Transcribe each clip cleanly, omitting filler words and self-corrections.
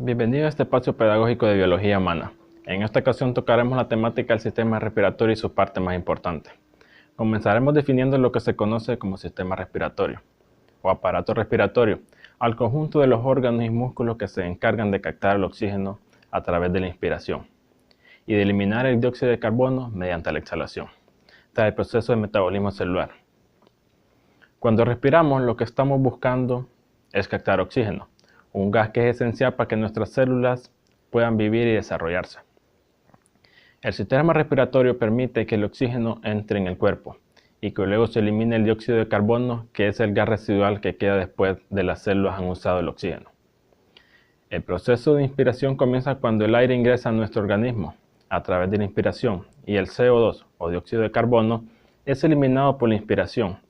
Bienvenido a este espacio pedagógico de biología humana. En esta ocasión tocaremos la temática del sistema respiratorio y su parte más importante. Comenzaremos definiendo lo que se conoce como sistema respiratorio o aparato respiratorio, al conjunto de los órganos y músculos que se encargan de captar el oxígeno a través de la inspiración y de eliminar el dióxido de carbono mediante la exhalación, tras el proceso de metabolismo celular. Cuando respiramos, lo que estamos buscando es captar oxígeno, un gas que es esencial para que nuestras células puedan vivir y desarrollarse. El sistema respiratorio permite que el oxígeno entre en el cuerpo y que luego se elimine el dióxido de carbono, que es el gas residual que queda después de las células han usado el oxígeno. El proceso de inspiración comienza cuando el aire ingresa a nuestro organismo a través de la inspiración y el CO2 o dióxido de carbono es eliminado por la inspiración.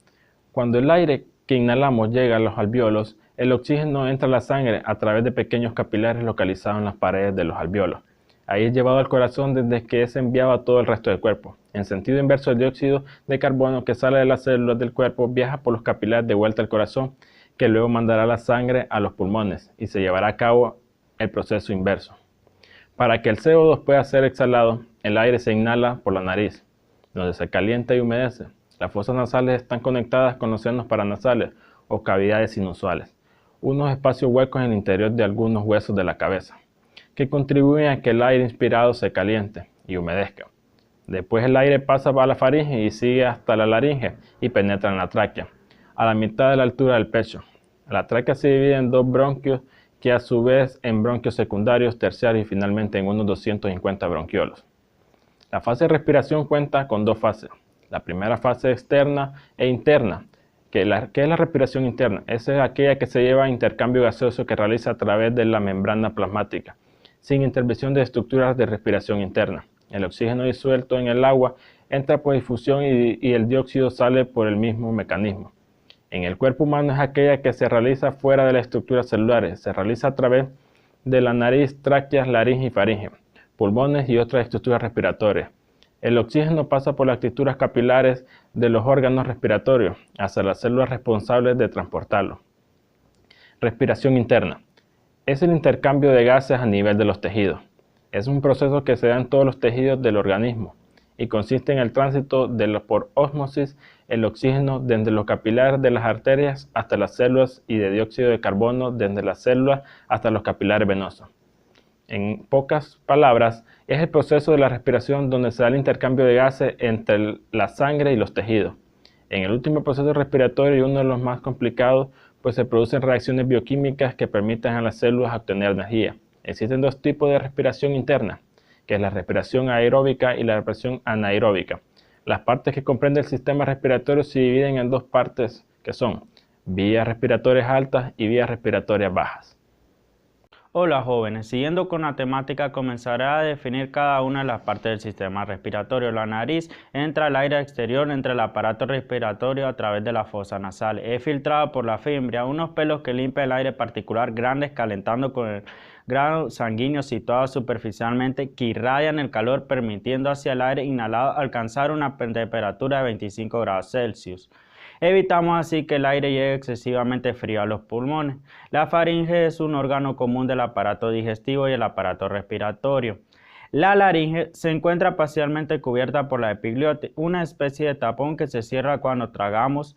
Cuando el aire que inhalamos llega a los alvéolos, el oxígeno entra a la sangre a través de pequeños capilares localizados en las paredes de los alvéolos. Ahí es llevado al corazón desde que es enviado a todo el resto del cuerpo. En sentido inverso, el dióxido de carbono que sale de las células del cuerpo viaja por los capilares de vuelta al corazón, que luego mandará la sangre a los pulmones y se llevará a cabo el proceso inverso. Para que el CO2 pueda ser exhalado, el aire se inhala por la nariz, donde se calienta y humedece. Las fosas nasales están conectadas con los senos paranasales o cavidades inusuales, unos espacios huecos en el interior de algunos huesos de la cabeza, que contribuyen a que el aire inspirado se caliente y humedezca. Después el aire pasa a la faringe y sigue hasta la laringe y penetra en la tráquea, a la mitad de la altura del pecho. La tráquea se divide en dos bronquios, que a su vez en bronquios secundarios, terciarios y finalmente en unos 250 bronquiolos. La fase de respiración cuenta con dos fases. La primera fase externa e interna. ¿Qué es la respiración interna? Esa es aquella que se lleva a intercambio gaseoso que realiza a través de la membrana plasmática, sin intervención de estructuras de respiración interna. El oxígeno disuelto en el agua entra por difusión y el dióxido sale por el mismo mecanismo. En el cuerpo humano es aquella que se realiza fuera de las estructuras celulares, se realiza a través de la nariz, tráqueas, laringe y faringe, pulmones y otras estructuras respiratorias. El oxígeno pasa por las estructuras capilares de los órganos respiratorios hacia las células responsables de transportarlo. Respiración interna. Es el intercambio de gases a nivel de los tejidos. Es un proceso que se da en todos los tejidos del organismo y consiste en el tránsito por ósmosis el oxígeno desde los capilares de las arterias hasta las células y de dióxido de carbono desde las células hasta los capilares venosos. En pocas palabras, es el proceso de la respiración donde se da el intercambio de gases entre la sangre y los tejidos. En el último proceso respiratorio y uno de los más complicados, pues se producen reacciones bioquímicas que permiten a las células obtener energía. Existen dos tipos de respiración interna, que es la respiración aeróbica y la respiración anaeróbica. Las partes que comprende el sistema respiratorio se dividen en dos partes, que son vías respiratorias altas y vías respiratorias bajas. Hola jóvenes, siguiendo con la temática comenzaré a definir cada una de las partes del sistema respiratorio. La nariz entra el aire exterior entre el aparato respiratorio a través de la fosa nasal. Es filtrada por la fimbria, unos pelos que limpian el aire particular grandes calentando con el grano sanguíneo situado superficialmente que irradian el calor permitiendo hacia el aire inhalado alcanzar una temperatura de 25 grados Celsius. Evitamos así que el aire llegue excesivamente frío a los pulmones. La faringe es un órgano común del aparato digestivo y el aparato respiratorio. La laringe se encuentra parcialmente cubierta por la epigliote, una especie de tapón que se cierra cuando tragamos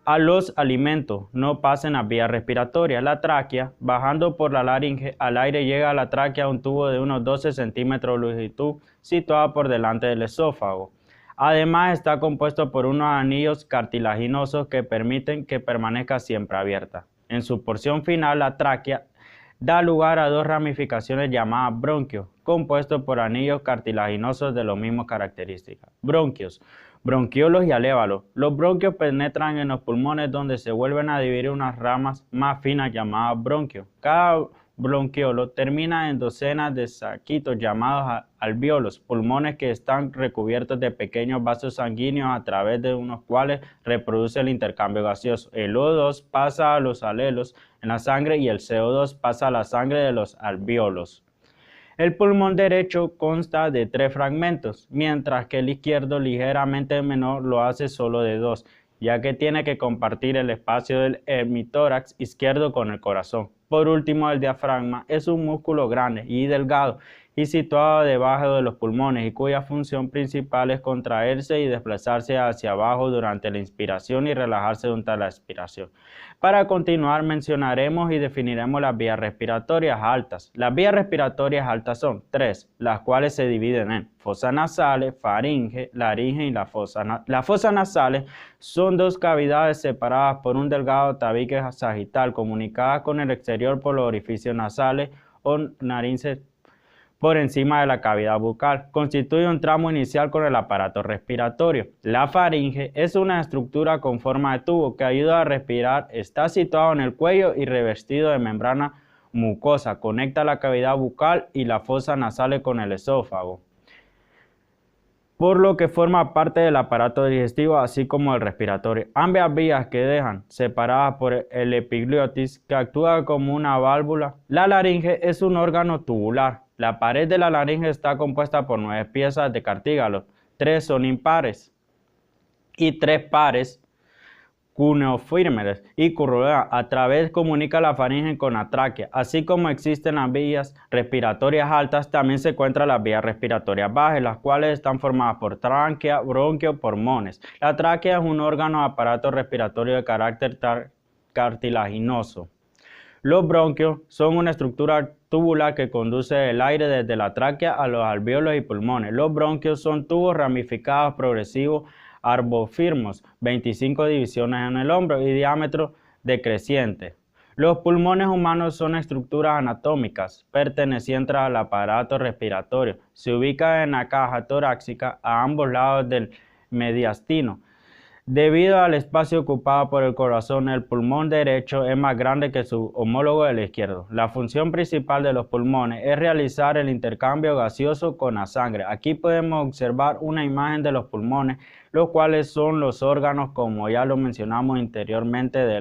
a los alimentos, no pasen a vía respiratoria. La tráquea, bajando por la laringe, al aire llega a la tráquea un tubo de unos 12 centímetros de longitud situado por delante del esófago. Además está compuesto por unos anillos cartilaginosos que permiten que permanezca siempre abierta. En su porción final, la tráquea da lugar a dos ramificaciones llamadas bronquios, compuestos por anillos cartilaginosos de las mismas características. Bronquios, bronquiolos y alévalos. Los bronquios penetran en los pulmones donde se vuelven a dividir unas ramas más finas llamadas bronquios. Cada bronquiolo termina en docenas de saquitos llamados alvéolos, pulmones que están recubiertos de pequeños vasos sanguíneos a través de unos cuales reproduce el intercambio gaseoso. El O2 pasa a los alelos en la sangre y el CO2 pasa a la sangre de los alvéolos. El pulmón derecho consta de 3 fragmentos, mientras que el izquierdo, ligeramente menor, lo hace solo de 2, ya que tiene que compartir el espacio del hemitórax izquierdo con el corazón. Por último, el diafragma es un músculo grande y delgado y situado debajo de los pulmones y cuya función principal es contraerse y desplazarse hacia abajo durante la inspiración y relajarse durante la expiración. Para continuar, mencionaremos y definiremos las vías respiratorias altas. Las vías respiratorias altas son 3, las cuales se dividen en fosas nasales, faringe, laringe y la fosa. Las fosas nasales son 2 cavidades separadas por un delgado tabique sagital comunicadas con el exterior por los orificios nasales o narices por encima de la cavidad bucal. Constituye un tramo inicial con el aparato respiratorio. La faringe es una estructura con forma de tubo que ayuda a respirar. Está situado en el cuello y revestido de membrana mucosa. Conecta la cavidad bucal y la fosa nasal con el esófago, por lo que forma parte del aparato digestivo así como el respiratorio. Ambas vías que dejan separadas por el epiglottis que actúa como una válvula. La laringe es un órgano tubular. La pared de la laringe está compuesta por 9 piezas de cartílago, 3 son impares y 3 pares cuneoformes y curruleadas. A través comunica la faringe con la tráquea. Así como existen las vías respiratorias altas, también se encuentran las vías respiratorias bajas, las cuales están formadas por tráquea, bronquio, pulmones. La tráquea es un órgano o aparato respiratorio de carácter cartilaginoso. Los bronquios son una estructura tubular que conduce el aire desde la tráquea a los alvéolos y pulmones. Los bronquios son tubos ramificados progresivos arbofirmos, 25 divisiones en el hombro y diámetro decreciente. Los pulmones humanos son estructuras anatómicas pertenecientes al aparato respiratorio. Se ubican en la caja torácica a ambos lados del mediastino. Debido al espacio ocupado por el corazón, el pulmón derecho es más grande que su homólogo del izquierdo. La función principal de los pulmones es realizar el intercambio gaseoso con la sangre. Aquí podemos observar una imagen de los pulmones, los cuales son los órganos, como ya lo mencionamos anteriormente, de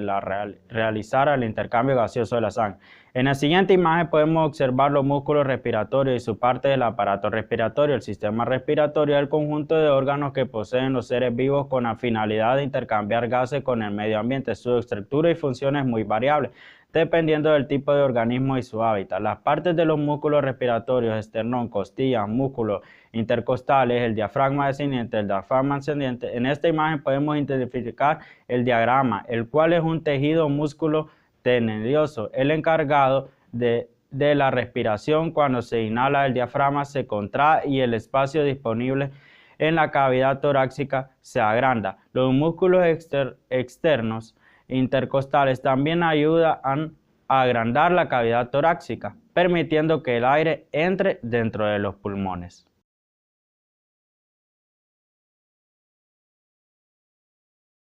realizar el intercambio gaseoso de la sangre. En la siguiente imagen podemos observar los músculos respiratorios y su parte del aparato respiratorio. El sistema respiratorio es el conjunto de órganos que poseen los seres vivos con la finalidad de intercambiar gases con el medio ambiente. Su estructura y función es muy variable, dependiendo del tipo de organismo y su hábitat. Las partes de los músculos respiratorios, esternón, costillas, músculos intercostales, el diafragma descendiente, el diafragma ascendente. En esta imagen podemos identificar el diagrama, el cual es un tejido músculo tenedioso, el encargado de la respiración. Cuando se inhala, el diafragma se contrae y el espacio disponible en la cavidad torácica se agranda. Los músculos externos intercostales también ayudan a agrandar la cavidad torácica, permitiendo que el aire entre dentro de los pulmones.